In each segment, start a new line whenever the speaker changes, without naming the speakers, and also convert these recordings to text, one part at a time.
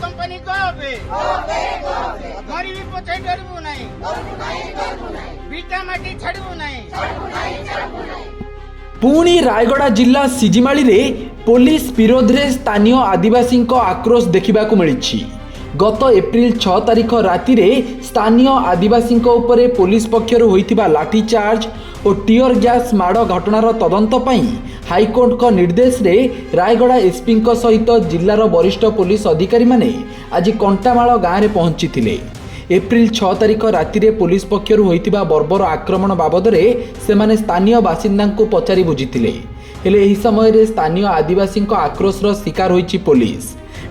Company को पे मरी भी पछे डरबू नहीं बीटा माटी छड़बू नहीं।
पुणी रायगड़ा जिला सिजिमाली रे पुलिस विरोध में स्थानीय आदिवासी आक्रोश देखा मिली। गत एप्रिल 6 तारिख राति रे स्थानीय आदिवासी उपरे पुलिस पक्षर होइतिबा लाठीचार्ज और टीयर गैस माड़ घटनार तदंत पई हाईकोर्ट निर्देश रे रायगड़ा एसपी सहित जिलार वरिष्ठ पुलिस अधिकारी माने आज कंटामाल गाँव में पहुंची। एप्रिल 6 तारिख राति रे पुलिस पक्षर होइतिबा बर्बर आक्रमण बाबद रे सेमाने स्थानीय बासिंदा को पचारि बुझितिले। हेले एही समय रे स्थानीय आदिवासी आक्रोशर शिकार होइछि पुलिस।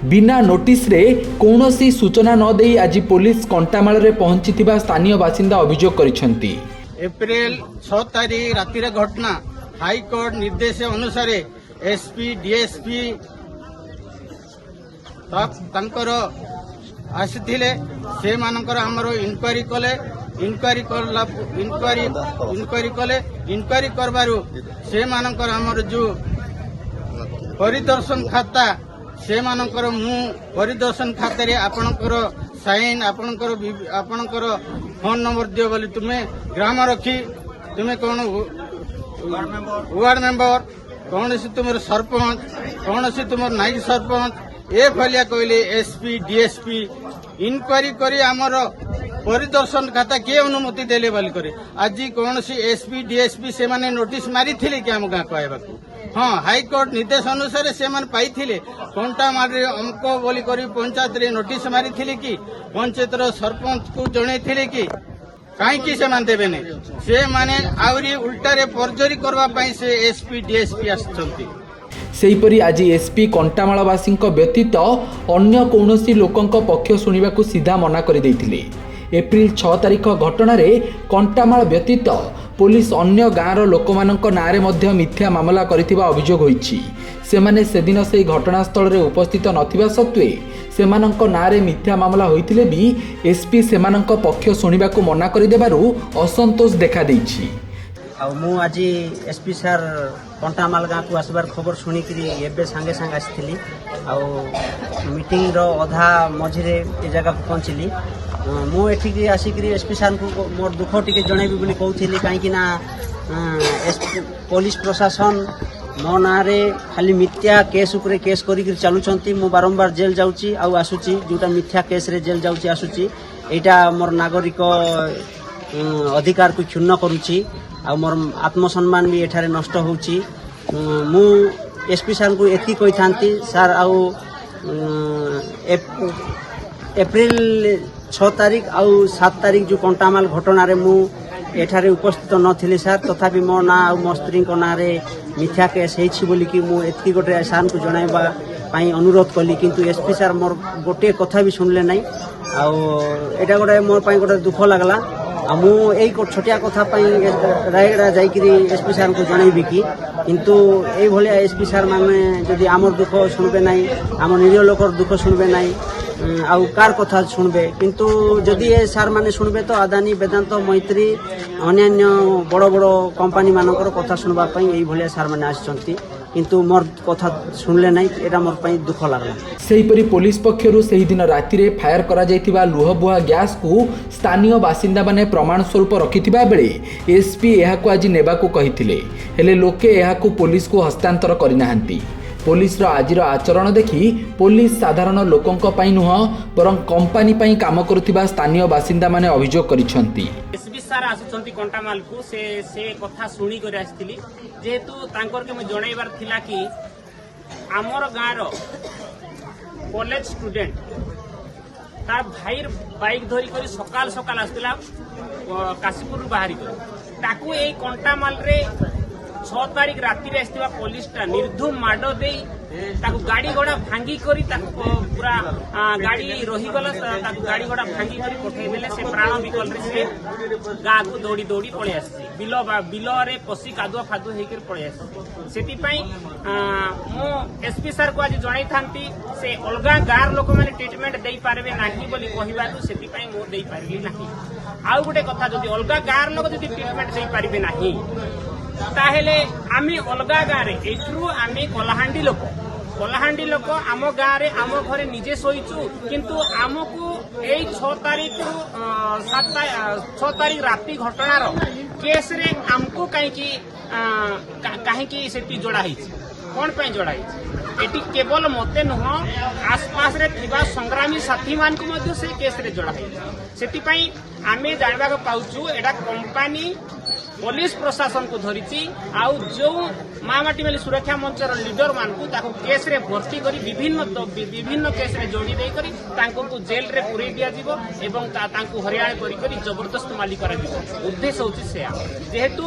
बिना नोटिस रे कौनसी सूचना न देई आज पुलिस कंटामाल रे पहुंचीथिबा स्थानीय बासिंदा अभियोग करिसेंती।
एप्रिल 6 तारिख राति रे घटना हाईकोर्ट निर्देश अनुसार एसपी डीएसपी तांकर आसीथिले से मानकर हमर इंक्वायरी कले इंक्वायरी करबारु से मानकर हमर जो परिदर्शन खाता से मानकर मु परिदर्शन खाता रे आपनकर साइन आपनकर फोन नंबर दियो बोली तुम्हें ग्राम रखी तुम्हें कौन वार्ड मेंबर कौन सी तुम सरपंच कौन सी तुम नाइक सरपंच ए फलिया कहले एसपी डीएसपी इनक्वारी करी आमर परिदर्शन खाता किए अनुमति देले बोली करे आज कौन सी एसपी डीएसपी से माने नोटिस मारी थिले कि आम गाँ कहबा हाँ हाईकोर्ट निर्देश अनुसार से माने पाई थिले कंटा मारे हमको बोली करी पंचायत रे नोटिस मारी थिले कि पंचायत रो सरपंच को जणे थिले कि कहीं से मान देवे से माने आउरी उल्टारे पर्जरी करबा पई से एसपी डीएसपी आछंती।
सेहीपरि आज एसपी कंटामालवासी व्यतीत अन्य कौनसी लोकंक पक्ष शुणा सीधा मना कर देइथिले। एप्रिल 6 तारिख घटना रे कंटामाल व्यतीत पुलिस अन्य गाँवर लोक नारे मध्य मिथ्या मामला करिथिबा अभियोग होइछि। सेमाने सेदिन से घटनास्थल रे उपस्थित नथिबा सत्वे सेमानंक नारे मिथ्या मामला होइथिले भी एसपी सेमानंक पक्ष शुणा मना कर देबारु असंतोष देखा देइछि।
मु आज एसपी सर कंटामाल गाँ को आसबार खबर शुणिकी एवं सांगे सांगे आसी मीटिंग रो अधा मझिरे ए जगह को पहुँचली। मुझे आसिक एसपी सर को मोर दुख टी जनइबी बोली कहूली कहीं पुलिस प्रशासन मो ना खाली मिथ्या केस उपरे केस करी चलुंट मु बारंबार जेल जाऊँगी आसूची जोटा मिथ्या केस रे जेल जाऊँगी आसूची यहाँ मोर नागरिक अधिकार को क्षुण्ण करुच्ची आ मोर आत्मसम्मान भी एठारे नष्ट होउची। मु एसपी सर को एति कहि थांती सर आउ एप्रिल 6 तारिख आउ 7 तारिख जो कंटामाल घटना रे मु एठारे उपस्थित नथिली सर तथापि मो ना आ मो स्त्री को ना रे मिथ्या केस हेछि बोली कि मु एति गोटे सर को जणाइबा पई अनुरोध कली किंतु एसपी सर मोर गोटे कथा भी सुनले नै आ एटा गोटे मोर पई गोटे दुख लागला। मुझे छोटिया कथा रायगड़ा जाकि एसपी सर को जनइबी कि किंतु ये एसपी सर माने जदि आमर दुख शुणबे ना आम निरीह लोकर दुख शुणबे ना आउ कार कथा शुणबे किंतु जदि ए सर माने शुणबे तो अदानी वेदांत मैत्री अन्यान्य बड़ बड़ कंपानी मानकर कथा शुणबा पई एई भलिया सर माने आछंती किंतु मोर कथा शुणले ना एटा मोर पई दुख लागला।
सेहीपरि पुलिस पक्षरु सेही दिन राति रे फायर करा जायतिबा लुहबुहा गैस को स्थानीय बासिंदा माने प्रमाण स्वरूप रखिथिबा बेले एसपी एहाको आज नेबाको कहिथिले हेले लोके एहाको पुलिस को हस्तांतर करिनाहांती। पुलिस आज आचरण देखि पुलिस साधारण लोकंक पई नुह बरं कंपानी पई काम करुथिबा स्थानीय बासिंदा माने अभियोग करिसंती।
एसपी सर आसुचंती कंटामाल को से कथा शुणी कर आस्थिली जेहेतु तांकर के जणाइबार थिला कि आमर गाँव कॉलेज स्टूडेंट तार भाई बाइक धरी कर सकाल सकाल आसला काशीपुर बाहरी ताकू ए कंटामाल रे 6 तारिख राति रे आसथिबा पुलिस टा निर्धूम माड दे ताकू गाड़ी घोड़ा भांगी करी ताकू पूरा गाड़ी रही गला ताकू गाड़ी घोड़ा भांगी करी पठे देले से प्राण विकल रे से गाँ को दौड़ी दौड़ी पळे आसी बिल रे पसी कादुआ फादु हेकर पळे आसी सेति पई मो एसपी सर को आज जणाई थांती से अलगा गार लोक माने ट्रीटमेंट देई पारबे नाही बोली कहिबारु सेति पई मो देई पारली नाही। आउ गोटे कथा जदि अलगा गार लोक जदि ट्रीटमेंट देई पारबे नाही ताहेले आमी अलगा गारे एथरू आमी कलाहांडी लोक କଳାହାଣ୍ଡି ଲୋକ ଆମ ଗାଁରେ ଆମ ଘରେ ନିଜେ ଶୋଇଛୁ କିନ୍ତୁ ଆମକୁ ଏଇ 6 ତାରିଖରୁ 6 ତାରିଖ ରାତି ଘଟଣାର କେସ୍ରେ ଆମକୁ କାହିଁକି ସେଠି ଯୋଡ଼ା ହେଇଛି କ'ଣ ପାଇଁ ଯୋଡ଼ା ହେଇଛି ଏଠି କେବଳ ମତେ ନୁହଁ ଆସପାସରେ ଥିବା ସଂଗ୍ରାମୀ ସାଥୀମାନଙ୍କୁ ମଧ୍ୟ ସେ କେସ୍ରେ ଯୋଡ଼ା ହେଇଛି ସେଥିପାଇଁ ଆମେ ଜାଣିବାକୁ ପାଉଛୁ ଏଇଟା କମ୍ପାନୀ पुलिस प्रशासन को धरी आउ जो माँ माटी माली सुरक्षा मंचर लीडर मान केस रे भर्ती करी विभिन्न केस रे जोड़ी दे करी तांको जेल रे पुरे दिया जीवो एवं तांको हरियाणा करी करी जबरदस्त माली करा जीवो उद्देश्य होची से जेहेतु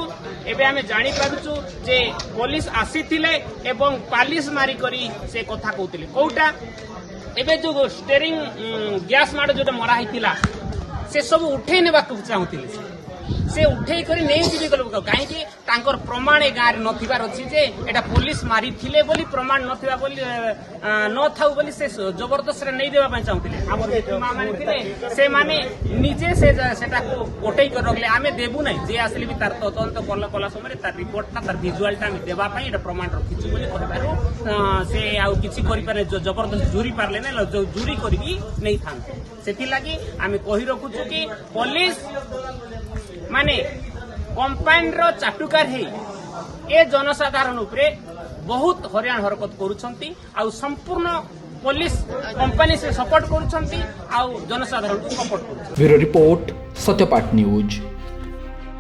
एबे आमे जानि पारुछु जे पुलिस आसीथिले एवं पालिस मारी करी से कथा कहउतिले कोउटा एबे जो स्टीयरिंग गैस माड जो मरा हितिला से सब उठे नेबा चाहूतिले से उठे कर नहीं जी कहीं प्रमाण ए गाँव में नथिबार अच्छी जे एटा पुलिस मारी थिले बोली प्रमाण नथिबा बोली न थाउ बोली से जबरदस्त नहीं देबा चाहूतिले हमर मां माने थिले से माने निजे से सेटा को कोटई कर रखले आमे देबु नै जे असली भी तार तदंत कला समय तार रिपोर्ट तार विजुअल टा देबा पई एटा प्रमाण रखिछु बोली कहबारो से आउ किछि करि पारे जबरदस्त जुरी पारले नै जुरी करी नहीं थान सेति लागि आमे कहि रखुछु कि पुलिस माने कंपानी रो चाटुकार हे ए जनसाधारण उपरे बहुत हरियाण हरकत करूछंती आ संपूर्ण पुलिस कंपानी से सपोर्ट करूछंती आ जनसाधारण को सपोर्ट करूछंती।
Bureau report Satyapath news.